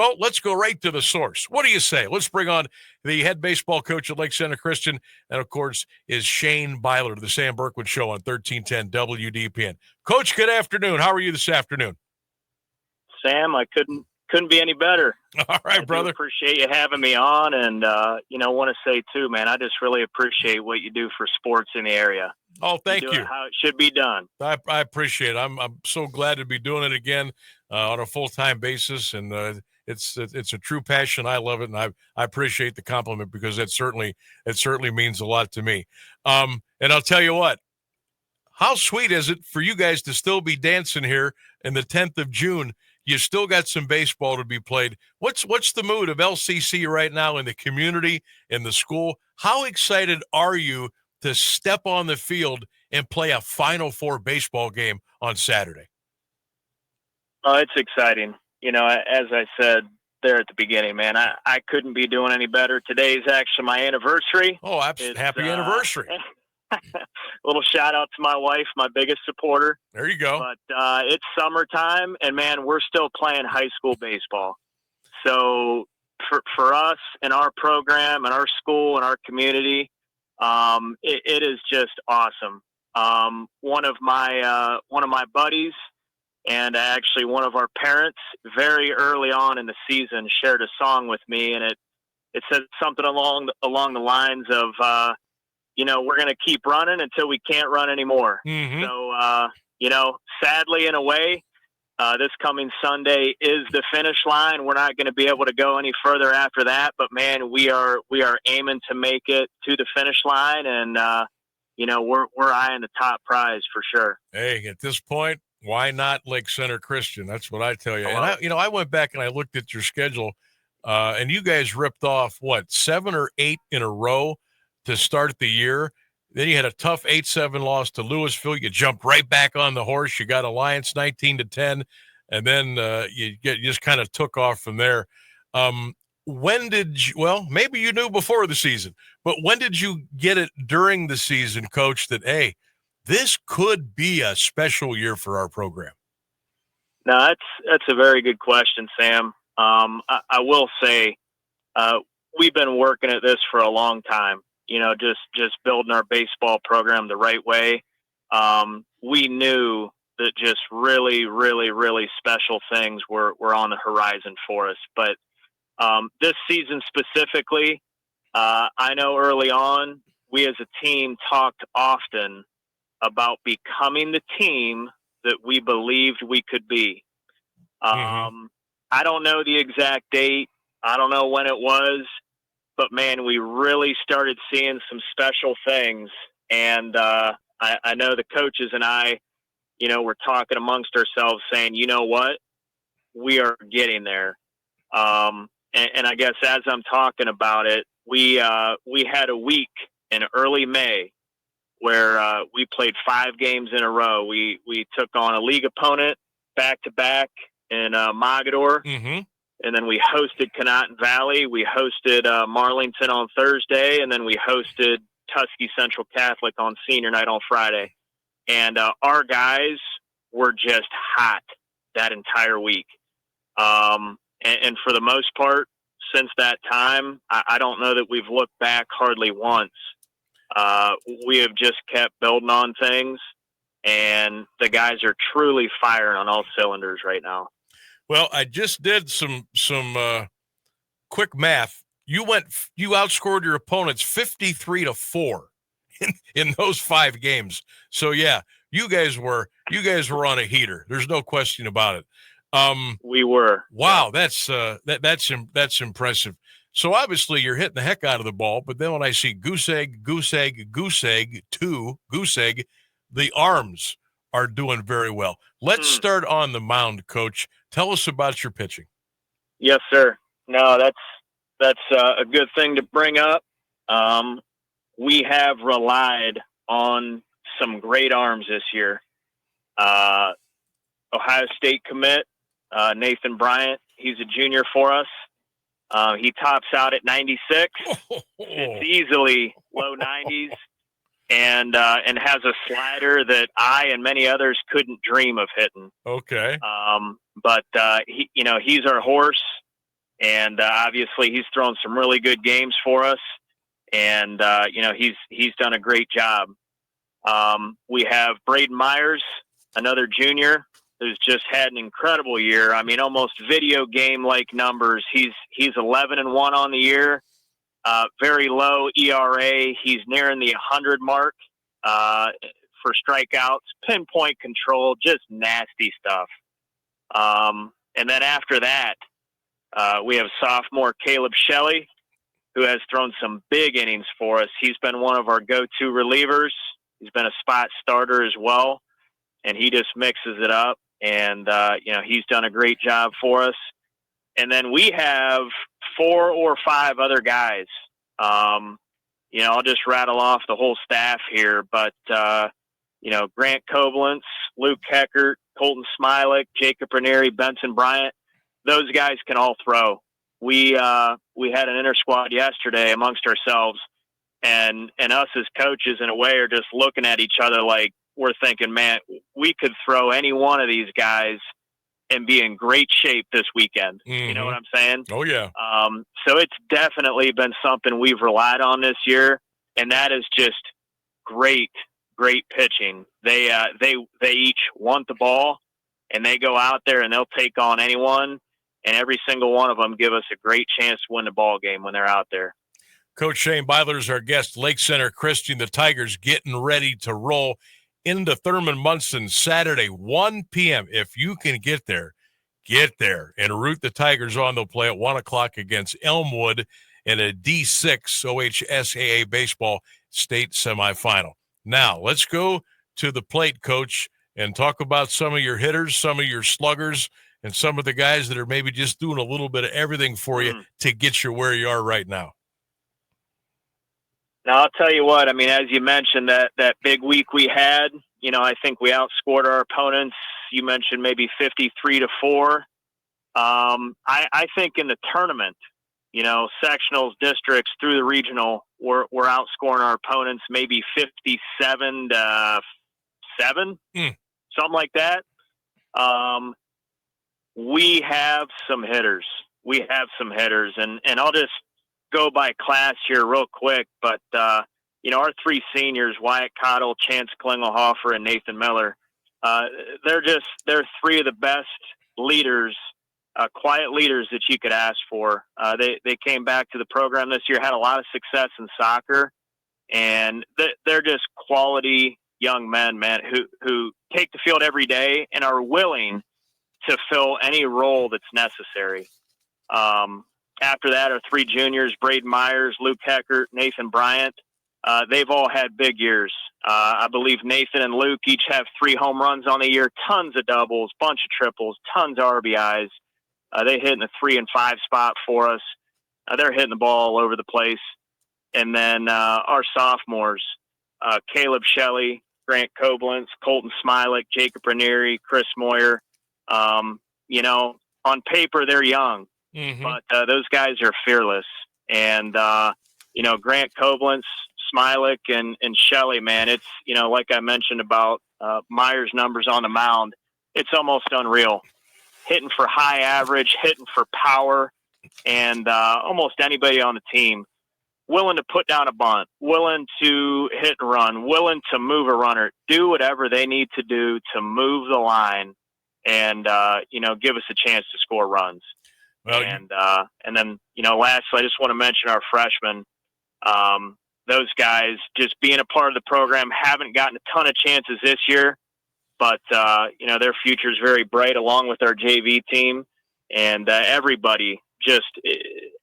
Well, let's go right to the source. What do you say? Let's bring on the head baseball coach at Lake Center Christian, and, of course, is Shane Byler, the Sam Bourquin Show on 1310 WDPN. Coach, good afternoon. How are you this afternoon? Sam, I couldn't be any better. All right, brother. I appreciate you having me on, and want to say too, man, I just really appreciate what you do for sports in the area. Oh, thank you. How it should be done. I appreciate it. I'm so glad to be doing it again on a full-time basis, and it's a true passion. I love it, and I appreciate the compliment because it certainly means a lot to me. And I'll tell you what, how sweet is it for you guys to still be dancing here in the 10th of June? You still got some baseball to be played. What's the mood of LCC right now in the community, in the school? How excited are you to step on the field and play a Final Four baseball game on Saturday? Oh, it's exciting. As I said there at the beginning, man, I couldn't be doing any better. Today's actually my anniversary. Oh, absolutely. Happy anniversary. A little shout out to my wife, my biggest supporter. There you go. But it's summertime, and, man, we're still playing high school baseball. So for us and our program and our school and our community, it is just awesome. One of my buddies and actually one of our parents very early on in the season shared a song with me, and it said something along the lines of, we're going to keep running until we can't run anymore. Mm-hmm. So, sadly in a way, this coming Sunday is the finish line. We're not going to be able to go any further after that, but man, we are aiming to make it to the finish line, and we're eyeing the top prize for sure. Hey, at this point, why not Lake Center Christian? That's what I tell you. And I went back and I looked at your schedule, and you guys ripped off 7 or 8 in a row to start the year. Then you had a tough 8-7 loss to Louisville. You jumped right back on the horse. You got Alliance 19-10, and then you just kind of took off from there. When did you? Well, maybe you knew before the season, but when did you get it during the season, Coach? That this could be a special year for our program. No, that's a very good question, Sam. I will say we've been working at this for a long time. Just building our baseball program the right way. We knew that just really, really, really special things were on the horizon for us. But this season specifically, I know early on, we as a team talked often about becoming the team that we believed we could be. I don't know the exact date. I don't know when it was. But, man, we really started seeing some special things. And I know the coaches and I, we're talking amongst ourselves saying, you know what, we are getting there. And I guess as I'm talking about it, we had a week in early May where we played 5 games in a row. We took on a league opponent back-to-back in Mogadore. Mm-hmm. And then we hosted Conotton Valley. We hosted Marlington on Thursday, and then we hosted Tuskegee Central Catholic on senior night on Friday. And our guys were just hot that entire week. And for the most part, since that time, I don't know that we've looked back hardly once. We have just kept building on things, and the guys are truly firing on all cylinders right now. Well, I just did some quick math. You outscored your opponents 53-4 in those 5 games. So yeah, you guys were on a heater. There's no question about it. We were. Wow, that's impressive. So obviously you're hitting the heck out of the ball, but then when I see goose egg, the arms are doing very well. Let's start on the mound, Coach. Tell us about your pitching. Yes, sir. No, that's a good thing to bring up. We have relied on some great arms this year. Ohio State commit, Nathan Bryant. He's a junior for us. He tops out at 96. It's easily low 90s. And has a slider that I and many others couldn't dream of hitting. Okay. But he's our horse. And obviously he's thrown some really good games for us. And, he's done a great job. We have Braden Myers, another junior, who's just had an incredible year. I mean, almost video game-like numbers. He's 11-1 on the year. Very low ERA. He's nearing the 100 mark for strikeouts, pinpoint control, just nasty stuff. And then after that, we have sophomore Caleb Shelley, who has thrown some big innings for us. He's been one of our go-to relievers. He's been a spot starter as well, and he just mixes it up. And, he's done a great job for us. And then we have 4 or 5 other guys. I'll just rattle off the whole staff here, but, Grant Koblentz, Luke Heckert, Colton Smilik, Jacob Ranieri, Benson Bryant, those guys can all throw. We had an inter squad yesterday amongst ourselves, and us as coaches in a way are just looking at each other like we're thinking, man, we could throw any one of these guys and be in great shape this weekend. Mm-hmm. You know what I'm saying? Oh yeah. So it's definitely been something we've relied on this year, and that is just great pitching. They each want the ball, and they go out there and they'll take on anyone. And every single one of them give us a great chance to win the ball game when they're out there. Coach Shane Byler is our guest. Lake Center Christian, the Tigers getting ready to roll into Thurman Munson Saturday, 1 p.m. If you can get there and root the Tigers on. They'll play at 1 o'clock against Elmwood in a D6 OHSAA baseball state semifinal. Now, let's go to the plate, Coach, and talk about some of your hitters, some of your sluggers, and some of the guys that are maybe just doing a little bit of everything for you to get you where you are right now. Now, I'll tell you what, I mean, as you mentioned, that big week we had, I think we outscored our opponents. You mentioned maybe 53-4. I think in the tournament, sectionals, districts through the regional, we're outscoring our opponents maybe 57-7, something like that. We have some hitters. And I'll just go by class here real quick. But, our 3 seniors, Wyatt Cottle, Chance Klingelhofer, and Nathan Miller, they're 3 of the best leaders, quiet leaders that you could ask for. They came back to the program this year, had a lot of success in soccer, and they're just quality young men, man, who take the field every day and are willing to fill any role that's necessary. After that are 3 juniors, Braden Myers, Luke Heckert, Nathan Bryant. They've all had big years. I believe Nathan and Luke each have 3 home runs on the year, tons of doubles, bunch of triples, tons of RBIs. They hit in the 3 and 5 spot for us. They're hitting the ball all over the place. And then our sophomores, Caleb Shelley, Grant Koblentz, Colton Smilik, Jacob Ranieri, Chris Moyer. On paper, they're young, but those guys are fearless. And, Grant Koblentz, Smilik, and Shelley, man, it's, like I mentioned about Myers' numbers on the mound, it's almost unreal. Hitting for high average, hitting for power, and almost anybody on the team willing to put down a bunt, willing to hit and run, willing to move a runner, do whatever they need to do to move the line and, give us a chance to score runs. Well, and then, lastly, I just want to mention our freshmen. Those guys just being a part of the program haven't gotten a ton of chances this year, but, their future is very bright along with our JV team, and everybody just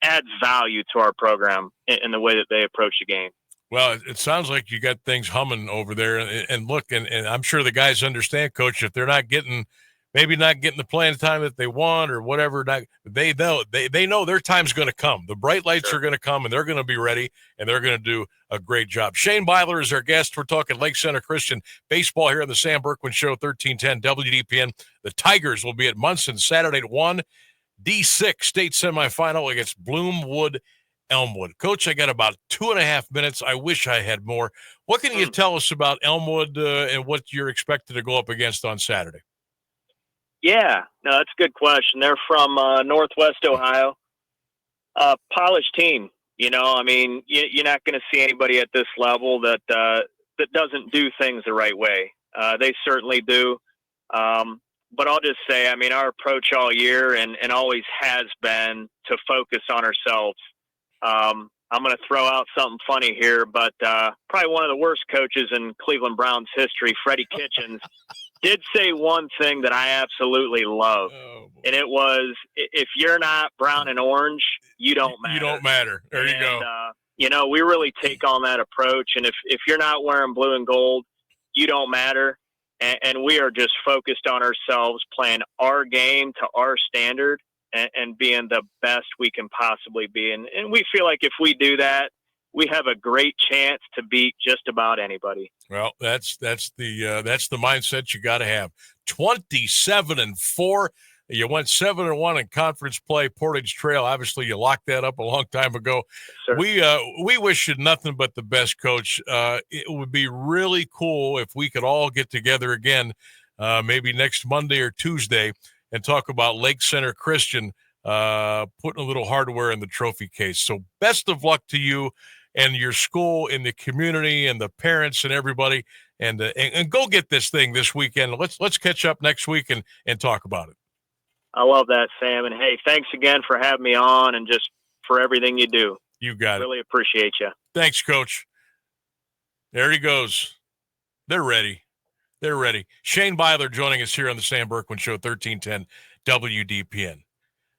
adds value to our program in the way that they approach the game. Well, it sounds like you got things humming over there, and look, and I'm sure the guys understand, Coach, if they're not getting the playing time that they want or whatever, they know their time's going to come. The bright lights are going to come, and they're going to be ready, and they're going to do a great job. Shane Byler is our guest. We're talking Lake Center Christian baseball here on the Sam Bourquin Show, 1310 WDPN. The Tigers will be at Munson Saturday at 1, D6 state semifinal against Bloomwood Elmwood. Coach, I got about 2.5 minutes. I wish I had more. What can you tell us about Elmwood and what you're expected to go up against on Saturday? Yeah, no, that's a good question. They're from Northwest Ohio. Polished team. I mean, you're not going to see anybody at this level that doesn't do things the right way. They certainly do. But I'll just say, I mean, our approach all year and always has been to focus on ourselves. I'm going to throw out something funny here, but probably one of the worst coaches in Cleveland Browns history, Freddie Kitchens, did say one thing that I absolutely love. And it was, if you're not brown and orange, you don't matter. You don't matter. There you go. We really take on that approach. And if you're not wearing blue and gold, you don't matter. And we are just focused on ourselves, playing our game to our standard and being the best we can possibly be. And we feel like if we do that, we have a great chance to beat just about anybody. Well, that's the mindset you got to have. 27-4. You went 7-1 in conference play. Portage Trail, obviously, you locked that up a long time ago. Yes, we wish you nothing but the best, Coach. It would be really cool if we could all get together again, maybe next Monday or Tuesday, and talk about Lake Center Christian putting a little hardware in the trophy case. So best of luck to you and your school and the community and the parents and everybody. And go get this thing this weekend. Let's catch up next week and talk about it. I love that, Sam. And, hey, thanks again for having me on and just for everything you do. You got it. Really appreciate you. Thanks, Coach. There he goes. They're ready. Shane Byler joining us here on the Sam Bourquin Show, 1310 WDPN.